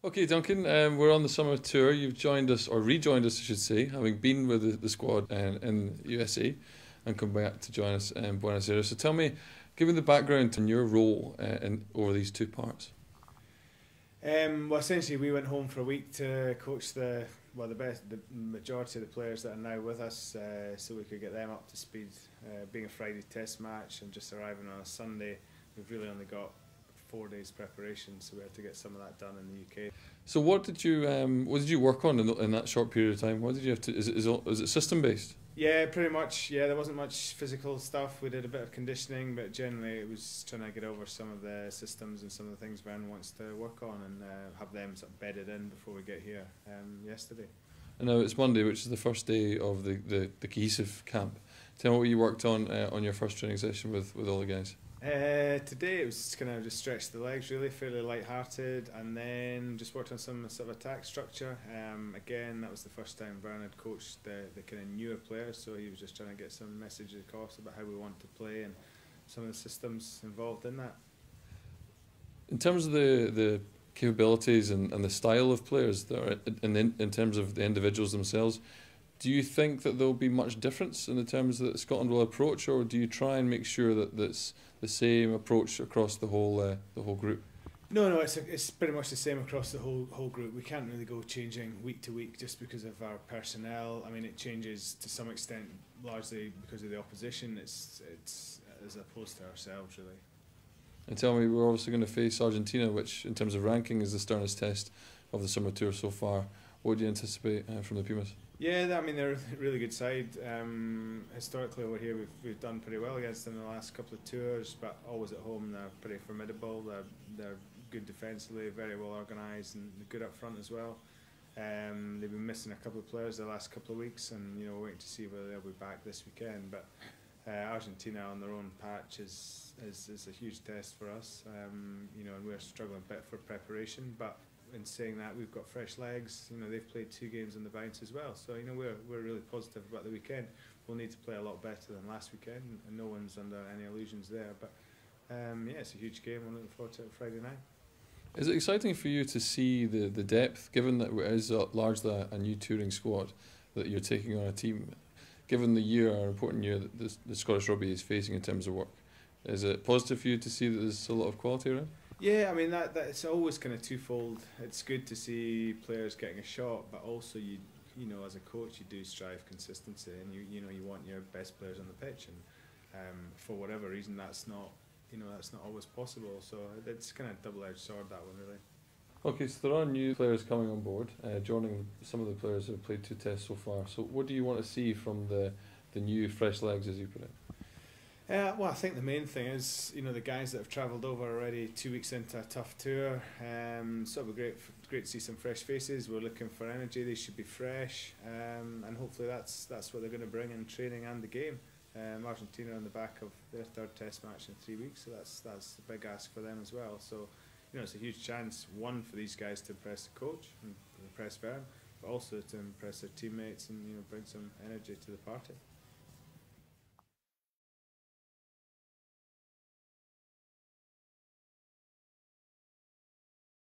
Okay, Duncan, we're on the summer tour. You've joined us, or rejoined us, I should say, having been with the squad in USA and come back to join us in Buenos Aires. So tell me, given the background and your role over these two parts. Well, essentially, we went home for a week to coach the majority of the players that are now with us, so we could get them up to speed. Being a Friday test match and just arriving on a Sunday, we've really only got 4 days preparation, so we had to get some of that done in the UK. So what did you work on in that short period of time? What did you have to? Is it system based? Yeah, pretty much. Yeah, there wasn't much physical stuff. We did a bit of conditioning, but generally it was trying to get over some of the systems and some of the things Ben wants to work on and have them sort of bedded in before we get here yesterday. And now it's Monday, which is the first day of the cohesive camp. Tell me what you worked on your first training session with all the guys. Today it was kind of just stretch the legs, really fairly light-hearted, and then just worked on some sort of attack structure. Again, that was the first time Vern had coached the kind of newer players, so he was just trying to get some messages across about how we want to play and some of the systems involved in that. In terms of the capabilities and the style of players that are in terms of the individuals themselves, do you think that there will be much difference in the terms that Scotland will approach, or do you try and make sure that that's the same approach across the whole group? No, it's pretty much the same across the whole group. We can't really go changing week to week just because of our personnel. I mean, it changes to some extent largely because of the opposition. It's as opposed to ourselves, really. And tell me, we're obviously going to face Argentina, which in terms of ranking is the sternest test of the summer tour so far. What do you anticipate from the Pumas? Yeah, I mean, they're a really good side. Historically over here we've done pretty well against them in the last couple of tours, but always at home they're pretty formidable. They're good defensively, very well organised and good up front as well. They've been missing a couple of players the last couple of weeks, and we're waiting to see whether they'll be back this weekend. But Argentina on their own patch is a huge test for us. And we're struggling a bit for preparation, but in saying that, we've got fresh legs. They've played 2 games on the bounce as well, so we're really positive about the weekend. We'll need to play a lot better than last weekend, and no one's under any illusions there. But yeah, it's a huge game. I'm looking forward to it Friday night. Is it exciting for you to see the depth, given that it is largely a new touring squad that you're taking on a team? Given the important year that the Scottish Rugby is facing in terms of work, is it positive for you to see that there's a lot of quality around? Yeah, I mean that it's always kind of twofold. It's good to see players getting a shot, but also you as a coach you do strive consistency, and you want your best players on the pitch, and for whatever reason that's not always possible. So it's kind of double-edged sword, that one, really. Okay, so there are new players coming on board, joining some of the players who have played 2 tests so far. So what do you want to see from the new fresh legs, as you put it? Well, I think the main thing is, the guys that have travelled over already 2 weeks into a tough tour. So it'll be great to see some fresh faces. We're looking for energy. They should be fresh, and hopefully that's what they're going to bring in training and the game. Argentina on the back of their 3rd test match in 3 weeks, so that's a big ask for them as well. So it's a huge chance, one, for these guys to impress the coach and impress Vern, but also to impress their teammates and bring some energy to the party.